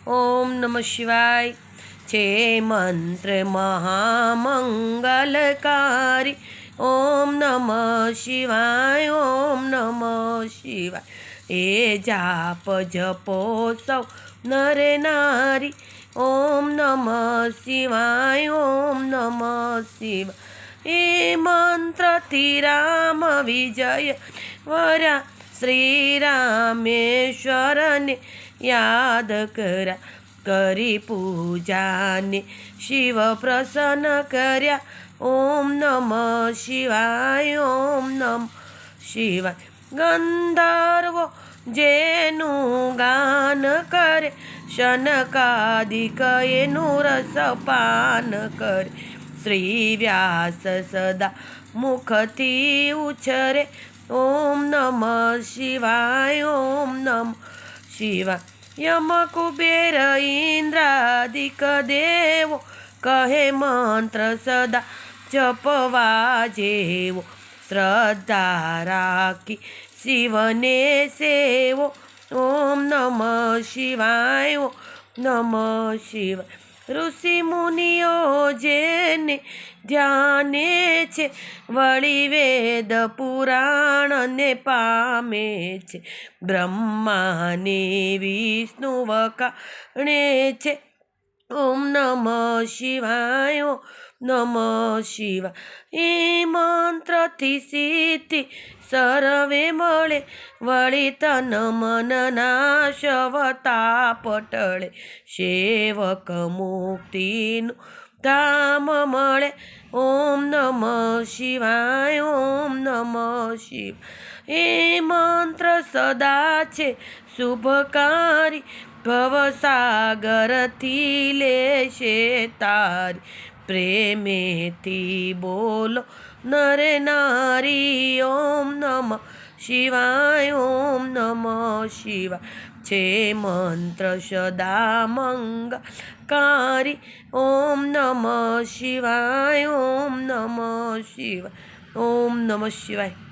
ओम नमः शिवाय। छे मंत्र महामंगलकारी। ओम नमः शिवाय, ओम नमः शिवाय। ए जाप जपो सौ नर नारी। ओम नमः शिवाय, ओम नमः शिवाय। ए मंत्र थी राम विजय वरा श्री रामेश्वर ने याद करा। करी पूजा ने शिव प्रसन्न कर्या। ओम नमः शिवाय, ओम नमः शिवाय। गंधर्व जेनु गान करे, शनकादिक एनु रसपान करे। श्री व्यास सदा मुखथी उछरे। ओम नमः शिवाय, ओम नमः शिवाय। यम कुबेर इंद्रादिक देव कहे मंत्र सदा जपवा जेवो। श्रद्धा राखी शिवने सेवो। ओम नमः शिवाय, ओम नमः शिवाय। ऋषि मुनिओ जेने ध्याने छे, वળી वेद पुराण ने पामे छे। ब्रह्मा ने विष्णु वखाणे छे। ओम नमः शिवाय, ओम नमः शिवाय। ए मंत्र थी सिद्धि सर्वे मळे, वળી तन मन नाशवताप टळे। सेवक मुक्तिनु धाम मळे। ओम नमः शिवाय, ओम नमः शिवाय। ए मंत्र सदा छे शुभकारी, भवसागर थी लेशे तारी। प्रेमे थी बोलो नर नारी। ओम नमः शिवाय, ओम नमः शिवाय। छे मंत्र सदा मंगलकारी। ओम नमः शिवाय, ओम नमः शिवाय। ओम नमः शिवाय।